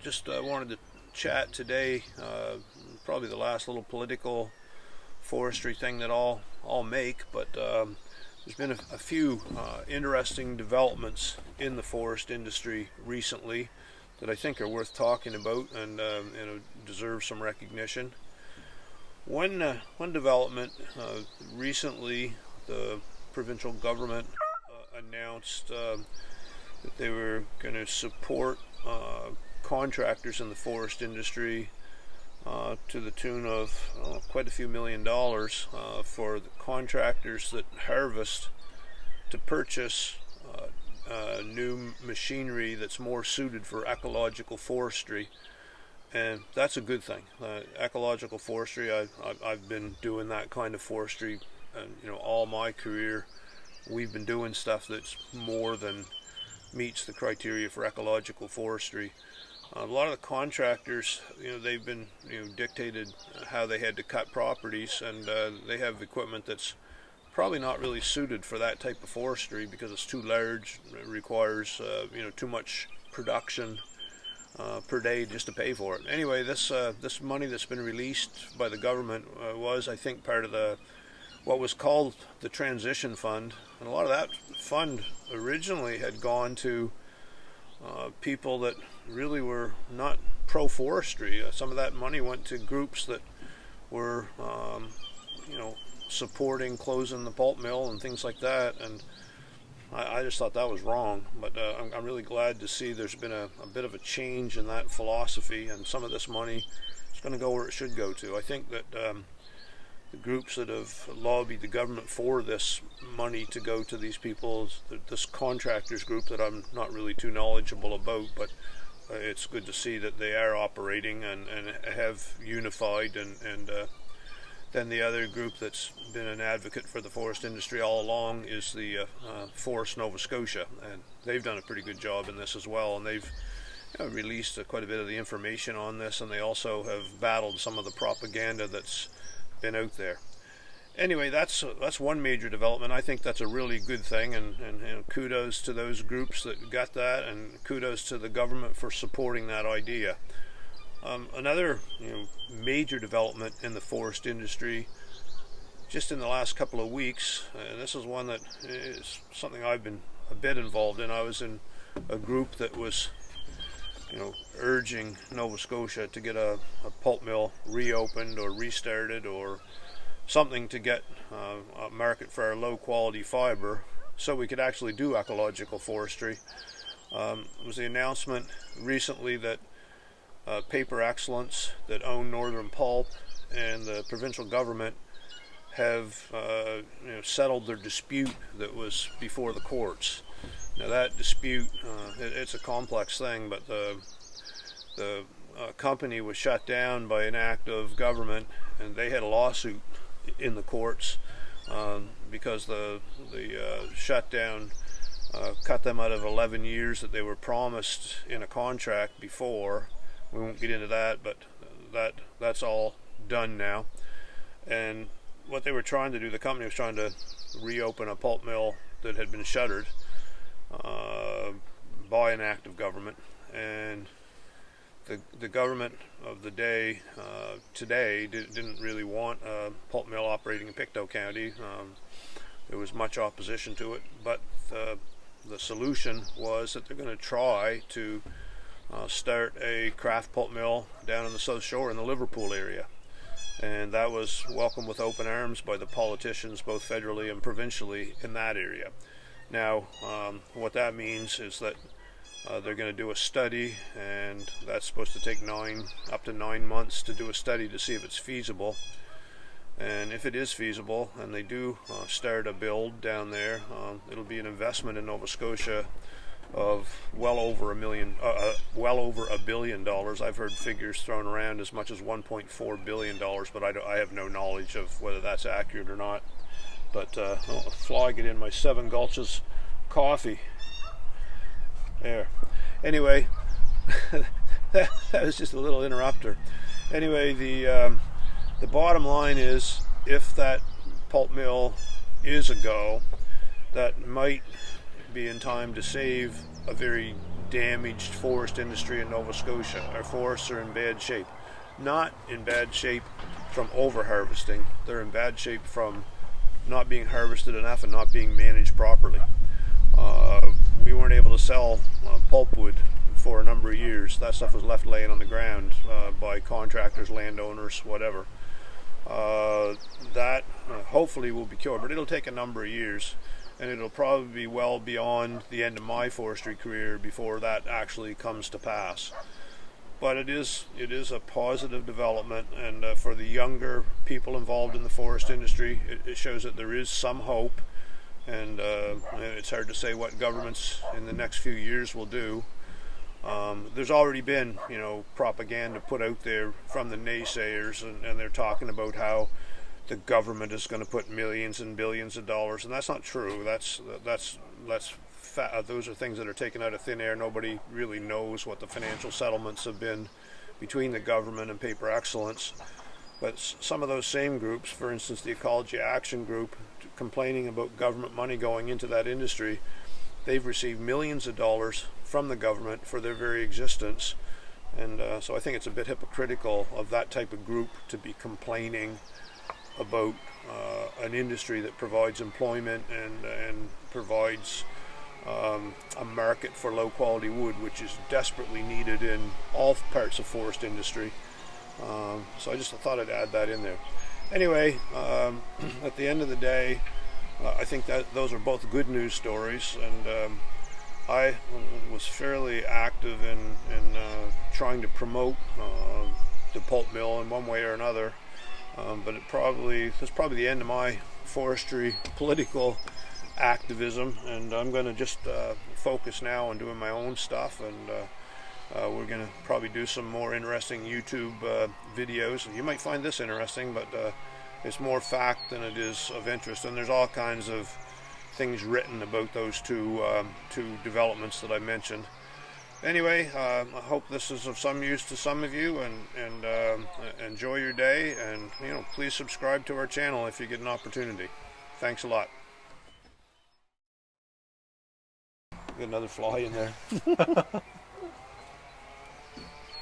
Just wanted to chat today, probably the last little political forestry thing that I'll make, but there's been a few interesting developments in the forest industry recently that I think are worth talking about and deserve some recognition. One development recently, the provincial government announced that they were going to support contractors in the forest industry to the tune of quite a few $1,000,000 for the contractors that harvest to purchase new machinery that's more suited for ecological forestry. And that's a good thing. Ecological forestry, I've been doing that kind of forestry, all my career. We've been doing stuff that's more than meets the criteria for ecological forestry. A lot of the contractors, they've been dictated how they had to cut properties, and they have equipment that's probably not really suited for that type of forestry because it's too large. It requires too much production per day just to pay for it. Anyway, this money that's been released by the government was, I think, part of what was called the transition fund, and a lot of that fund originally had gone to people that really were not pro-forestry. Some of that money went to groups that were supporting closing the pulp mill and things like that, and I just thought that was wrong. But I'm really glad to see there's been a bit of a change in that philosophy, and some of this money is going to go where it should go to. I think that the groups that have lobbied the government for this money to go to these people, this contractors group that I'm not really too knowledgeable about, but it's good to see that they are operating and have unified, and then the other group that's been an advocate for the forest industry all along is the Forest Nova Scotia, and they've done a pretty good job in this as well, and they've released quite a bit of the information on this, and they also have battled some of the propaganda that's been out there. Anyway, that's one major development. I think that's a really good thing, and kudos to those groups that got that, and kudos to the government for supporting that idea. Another major development in the forest industry just in the last couple of weeks, and this is one that is something I've been a bit involved in. I was in a group that was urging Nova Scotia to get a pulp mill reopened or restarted or something to get a market for our low quality fiber so we could actually do ecological forestry. It was the announcement recently that Paper Excellence, that own Northern Pulp, and the provincial government have settled their dispute that was before the courts. Now that dispute, it's a complex thing, but the company was shut down by an act of government, and they had a lawsuit in the courts because the shutdown cut them out of 11 years that they were promised in a contract before. We won't get into that, but that's all done now. And what they were trying to do, the company was trying to reopen a pulp mill that had been shuttered by an act of government, and the government of the day today didn't really want a pulp mill operating in Pictou County. There was much opposition to it, but the solution was that they're going to try to start a craft pulp mill down in the South Shore in the Liverpool area, and that was welcomed with open arms by the politicians both federally and provincially in that area. Now what that means is that they're going to do a study, and that's supposed to take up to 9 months to do a study to see if it's feasible. And if it is feasible and they do start a build down there, it'll be an investment in Nova Scotia of well over $1 billion. I've heard figures thrown around as much as $1.4 billion, but I have no knowledge of whether that's accurate or not. But I'll flag it in my 7 Gulches coffee. There. Anyway, that was just a little interrupter. Anyway, the bottom line is, if that pulp mill is a go, that might be in time to save a very damaged forest industry in Nova Scotia. Our forests are in bad shape. Not in bad shape from over-harvesting. They're in bad shape from not being harvested enough and not being managed properly. We weren't able to sell pulpwood for a number of years. That stuff was left laying on the ground by contractors, landowners, whatever. That hopefully will be cured, but it'll take a number of years, and it'll probably be well beyond the end of my forestry career before that actually comes to pass. But it is a positive development, and for the younger people involved in the forest industry, it shows that there is some hope. And it's hard to say what governments in the next few years will do. There's already been, propaganda put out there from the naysayers, and they're talking about how the government is going to put millions and billions of dollars, and that's not true. Those are things that are taken out of thin air. Nobody really knows what the financial settlements have been between the government and Paper Excellence. But some of those same groups, for instance, the Ecology Action Group, complaining about government money going into that industry, they've received millions of dollars from the government for their very existence. And so I think it's a bit hypocritical of that type of group to be complaining about an industry that provides employment and provides a market for low quality wood, which is desperately needed in all parts of forest industry. So I just thought I'd add that in there. Anyway, at the end of the day, I think that those are both good news stories, and I was fairly active in trying to promote the pulp mill in one way or another, but that's probably the end of my forestry political activism, and I'm going to just focus now on doing my own stuff, and we're going to probably do some more interesting YouTube videos. You might find this interesting, but it's more fact than it is of interest, and there's all kinds of things written about those two developments that I mentioned. Anyway, I hope this is of some use to some of you, and enjoy your day, and please subscribe to our channel if you get an opportunity. Thanks a lot. Got another fly in there.